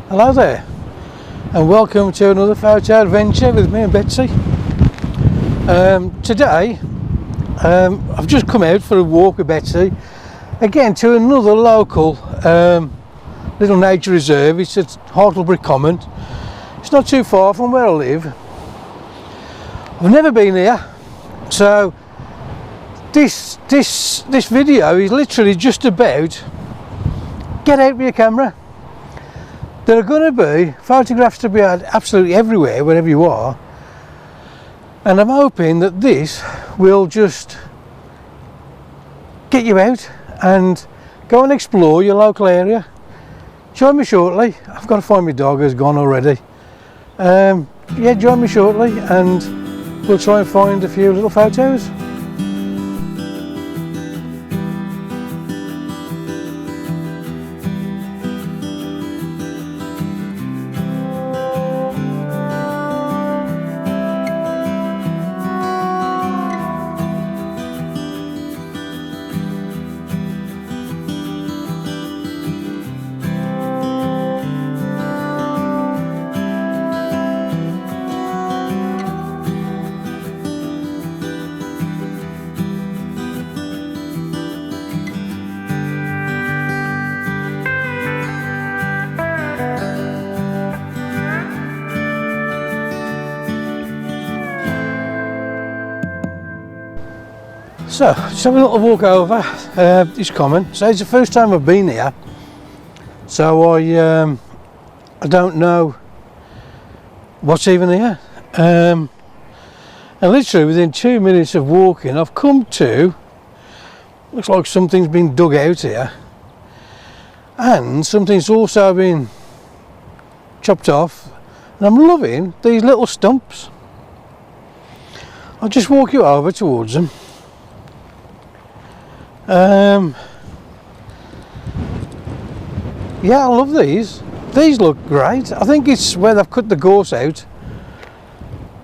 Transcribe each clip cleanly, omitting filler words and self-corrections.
Hello there, and welcome to another photo adventure with me and Betsy. Today I've just come out for a walk with Betsy again to another local little nature reserve. It's at Hartlebury Common. It's not too far from where I live. I've never been here, so this video is literally just about get out with your camera. There are going to be photographs to be had absolutely everywhere, wherever you are, and I'm hoping that this will just get you out and go and explore your local area. Join me shortly. I've got to find my dog who's gone already. Yeah, join me shortly and we'll try and find a few little photos. So, just have a little walk over this common. So it's the first time I've been here, so I don't know what's even here. And literally within 2 minutes of walking, I've come to, looks like something's been dug out here, and something's also been chopped off, and I'm loving these little stumps. I'll just walk you over towards them. Yeah, I love these. These look great. I think it's where they've cut the gorse out.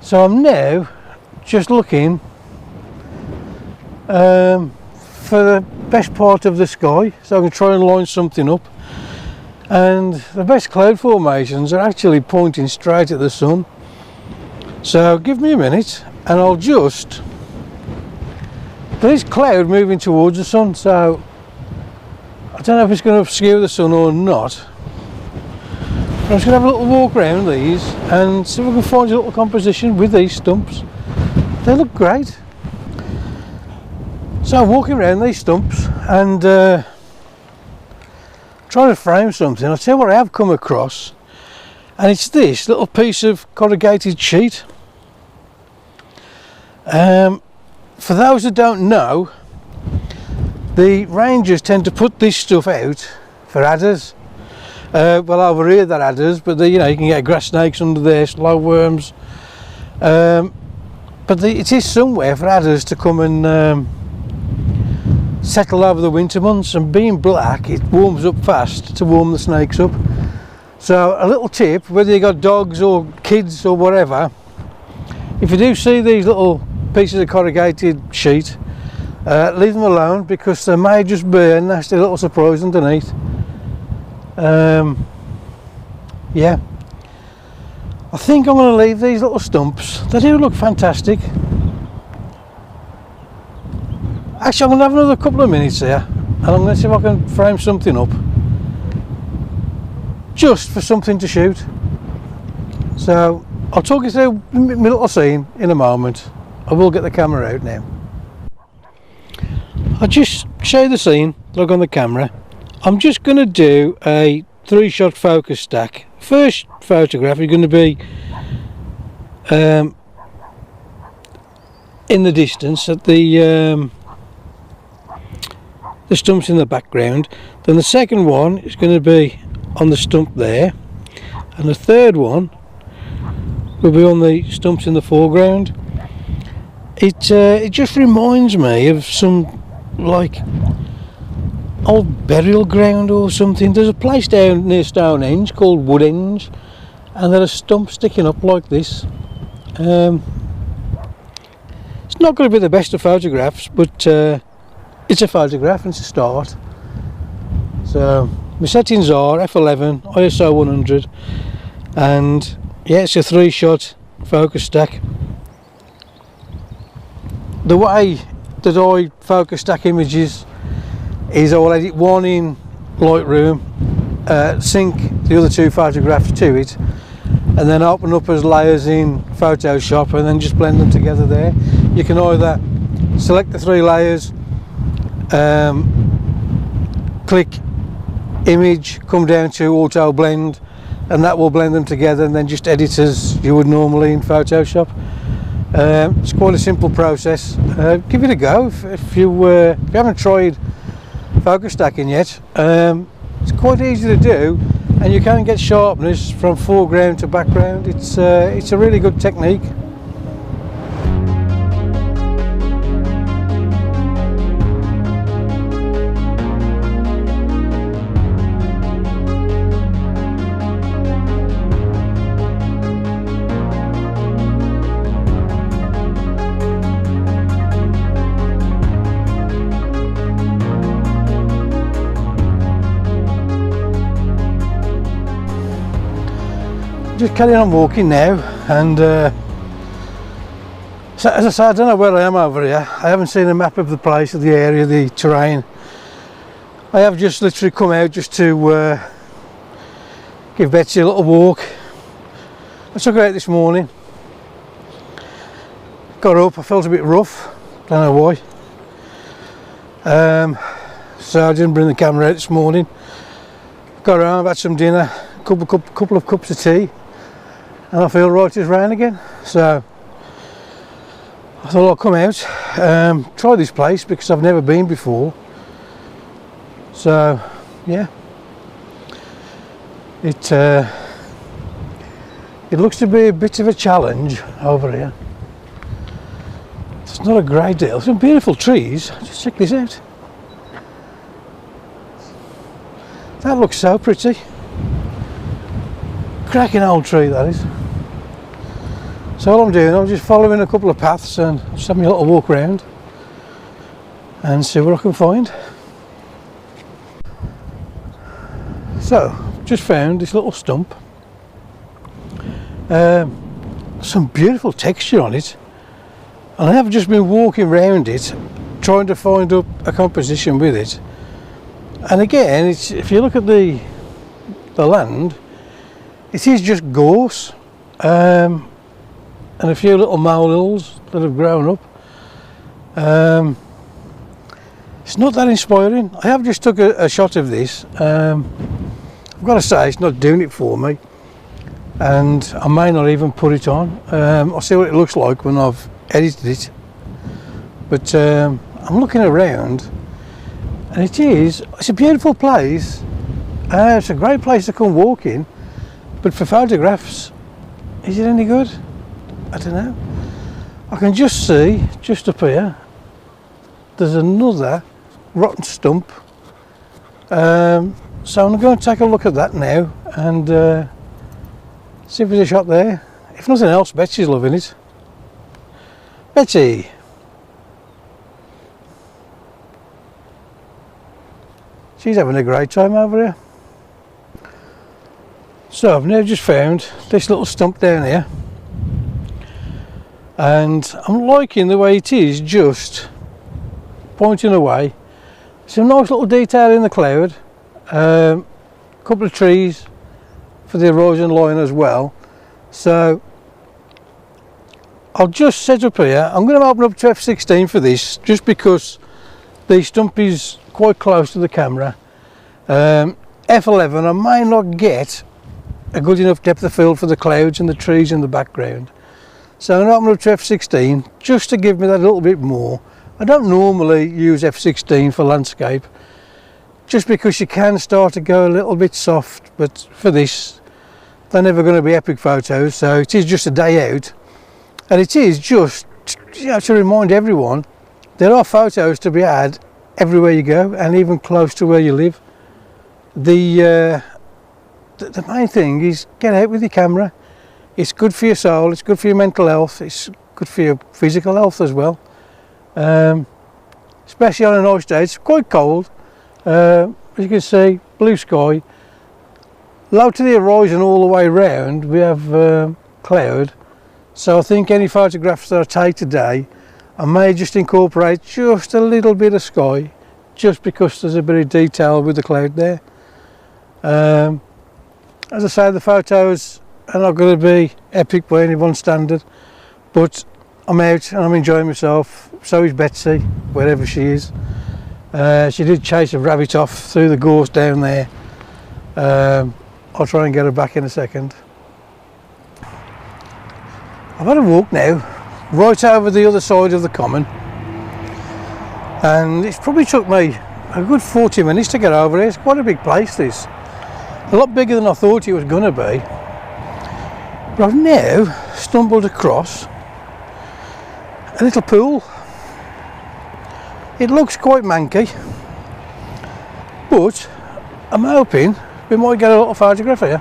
So I'm now just looking for the best part of the sky, so I can try and line something up. And the best cloud formations are actually pointing straight at the sun. So give me a minute and I'll just... There is cloud moving towards the sun, so I don't know if it's going to obscure the sun or not. But I'm just going to have a little walk around these and see if we can find a little composition with these stumps. They look great. So I'm walking around these stumps and trying to frame something. I'll tell you what I have come across, and it's this little piece of corrugated sheet. For those that don't know, the rangers tend to put this stuff out for adders. Well, over here they're adders, but you know, you can get grass snakes under there, slow worms. But it is somewhere for adders to come and settle over the winter months, and being black, it warms up fast to warm the snakes up. So a little tip, whether you got dogs or kids or whatever, if you do see these little pieces of corrugated sheet, leave them alone, because there may just be a nasty little surprise underneath. Yeah, I think I'm going to leave these little stumps. They do look fantastic. Actually, I'm going to have another couple of minutes here and I'm going to see if I can frame something up just for something to shoot. So I'll talk you through my little scene in a moment. I will get the camera out now. I'll just show you the scene, look on the camera. I'm just going to do a 3-shot focus stack. First photograph is going to be in the distance at the stumps in the background. Then the second one is going to be on the stump there, and the third one will be on the stumps in the foreground. It just reminds me of some like old burial ground or something. There's a place down near Stonehenge called Woodhenge, and there are stumps sticking up like this. It's not going to be the best of photographs, but it's a photograph and it's a start. So My settings are f11, ISO 100, and yeah, it's a 3-shot focus stack. The way that I focus stack images is I will edit one in Lightroom, sync the other 2 photographs to it, and then open up as layers in Photoshop and then just blend them together there. You can either select the 3 layers, click image, come down to auto blend, and that will blend them together, and then just edit as you would normally in Photoshop. It's quite a simple process. Give it a go if you haven't tried focus stacking yet. It's quite easy to do, and you can get sharpness from foreground to background. It's a really good technique. Just carrying on walking now, and so as I say, I don't know where I am over here. I haven't seen a map of the place, of the area, the terrain. I have just literally come out just to give Betsy a little walk. I took her out this morning, got up, I felt a bit rough, don't know why, so I didn't bring the camera out this morning. Got home, had some dinner, couple of cups of tea, and I feel right as rain again. So I thought I'll come out, try this place because I've never been before. So yeah, it looks to be a bit of a challenge over here. It's not a great deal. Some beautiful trees. Just check this out. That looks so pretty. Cracking old tree that is. So all I'm doing, I'm just following a couple of paths and just having a little walk around and see what I can find. So just found this little stump. Some beautiful texture on it, and I have just been walking around it trying to find up a composition with it. And again, it's, if you look at the land, it is just gorse and a few little molehills that have grown up. It's not that inspiring. I have just took a shot of this. I've got to say, it's not doing it for me, and I may not even put it on. I'll see what it looks like when I've edited it. But I'm looking around, and it's a beautiful place. It's a great place to come walking, but for photographs, is it any good? I don't know. I can just see, just up here, there's another rotten stump. So I'm going to take a look at that now and see if there's a shot there. If nothing else, Betsy's loving it. Betsy! She's having a great time over here. So I've now just found this little stump down here, and I'm liking the way it is just pointing away. Some nice little detail in the cloud, couple of trees for the horizon line as well. So I'll just set up here. I'm going to open up to f16 for this, just because the stump is quite close to the camera. F11 I may not get a good enough depth of field for the clouds and the trees in the background, so I'm going to open up to f16 just to give me that a little bit more. I don't normally use f16 for landscape, just because you can start to go a little bit soft, but for this they're never going to be epic photos, so it is just a day out, and it is just, you know, to remind everyone there are photos to be had everywhere you go, and even close to where you live. The main thing is get out with your camera. It's good for your soul, it's good for your mental health, it's good for your physical health as well. Especially on a nice day. It's quite cold, as you can see, blue sky, low to the horizon all the way round we have cloud. So I think any photographs that I take today, I may just incorporate just a little bit of sky, just because there's a bit of detail with the cloud there. As I say, the photos are not going to be epic by anyone's standard, but I'm out and I'm enjoying myself. So is Betsy, wherever she is. She did chase a rabbit off through the gorse down there. I'll try and get her back in a second. I've had a walk now right over the other side of the common, and it's probably took me a good 40 minutes to get over here. It's quite a big place, this. A lot bigger than I thought it was going to be. But I've now stumbled across a little pool. It looks quite manky, but I'm hoping we might get a little photograph here.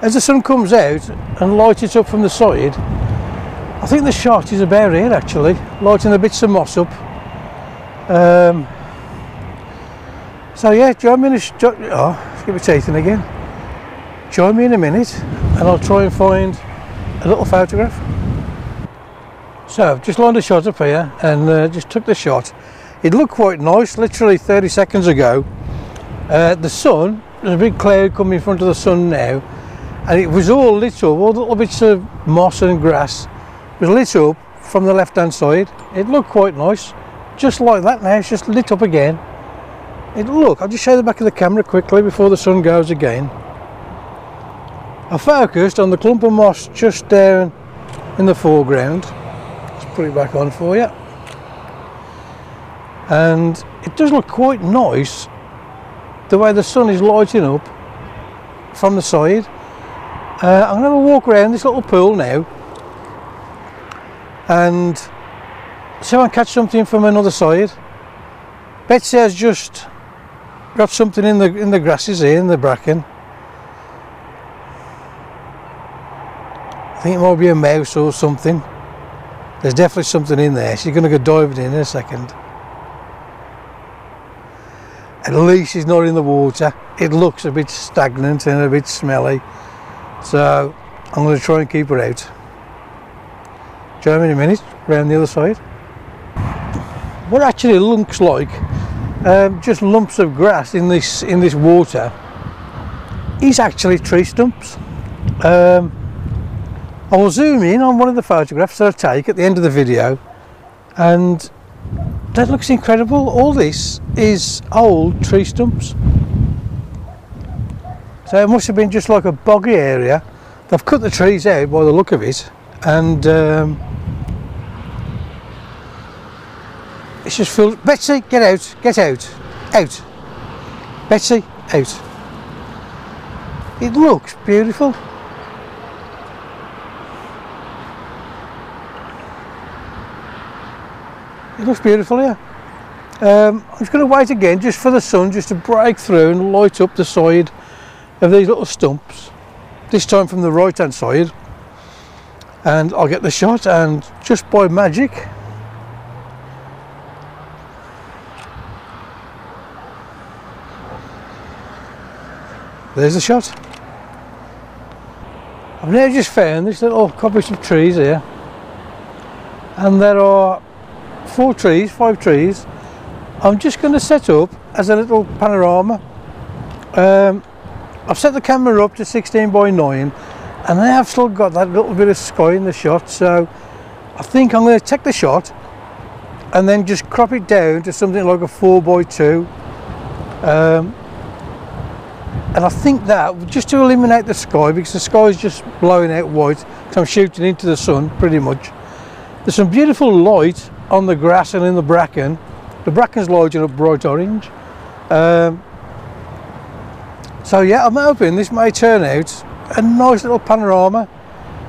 As the sun comes out and lights it up from the side, I think the shot is about here actually, lighting the bits of moss up. So yeah, join me in get my teeth in again. Join me in a minute and I'll try and find a little photograph. So I've just lined a shot up here and just took the shot. It looked quite nice, literally 30 seconds ago. The sun, there's a big cloud coming in front of the sun now, and it was all lit up, all the little bits of moss and grass was lit up from the left hand side. It looked quite nice, just like that now, it's just lit up again. I'll just show the back of the camera quickly before the sun goes again. I focused on the clump of moss just down in the foreground. Let's put it back on for you. And it does look quite nice the way the sun is lighting up from the side. I'm going to have a walk around this little pool now and see if I can catch something from another side. Betsy has just got something in the grasses here, in the bracken. I think it might be a mouse or something. There's definitely something in there. She's going to go diving in a second. At least she's not in the water. It looks a bit stagnant and a bit smelly, so I'm going to try and keep her out. Join me in a minute around the other side. What actually looks like just lumps of grass in this water is actually tree stumps. I will zoom in on one of the photographs that I take at the end of the video, and that looks incredible. All this is old tree stumps. So it must have been just like a boggy area. They've cut the trees out by the look of it, and it's just full. Betsy, get out, get out, out. Betsy, out. It looks beautiful. It looks beautiful here. I'm just going to wait again just for the sun just to break through and light up the side of these little stumps, this time from the right hand side, and I'll get the shot, and just by magic there's the shot. I've now just found this little coppice of trees here, and there are 5 trees. I'm just going to set up as a little panorama. I've set the camera up to 16:9, and I have still got that little bit of sky in the shot, so I think I'm going to take the shot and then just crop it down to something like a 4:2, and I think that just to eliminate the sky, because the sky is just blowing out white because I'm shooting into the sun pretty much. There's some beautiful light on the grass and in the bracken. The bracken's lighting up bright orange. So yeah, I'm hoping this may turn out a nice little panorama.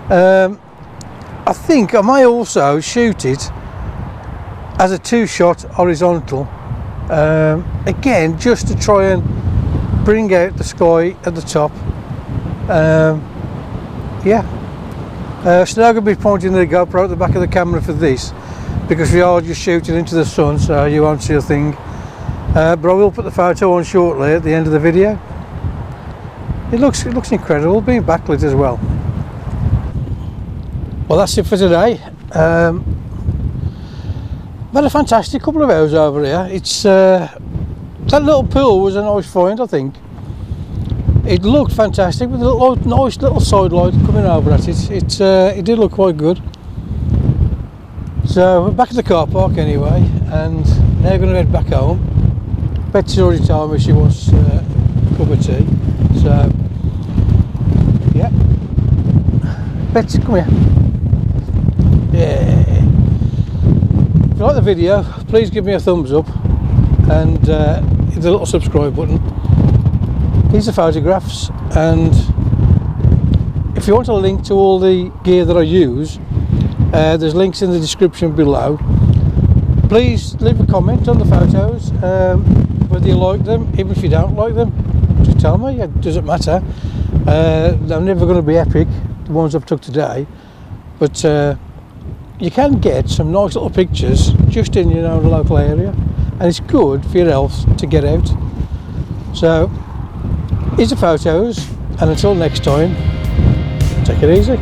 I think I may also shoot it as a 2-shot horizontal, again just to try and bring out the sky at the top. So now I'm going to be pointing the GoPro at the back of the camera for this, because we are just shooting into the sun, so you won't see a thing. but I will put the photo on shortly at the end of the video. It looks incredible, being backlit as well. Well, that's it for today. Had a fantastic couple of hours over here. It's that little pool was a nice find, I think. It looked fantastic with a nice little side light coming over at it. It did look quite good. So we're back at the car park anyway, and now we're going to head back home. Betsy's already told me she wants a cup of tea. So yeah, Betsy, come here. Yeah. If you like the video, please give me a thumbs up and hit the little subscribe button. These are photographs, and if you want a link to all the gear that I use, there's links in the description below. Please leave a comment on the photos, whether you like them, even if you don't like them, just tell me, it doesn't matter. They're never going to be epic, the ones I've took today, but you can get some nice little pictures just in your own local area, and it's good for your health to get out. So here's the photos, and until next time, take it easy.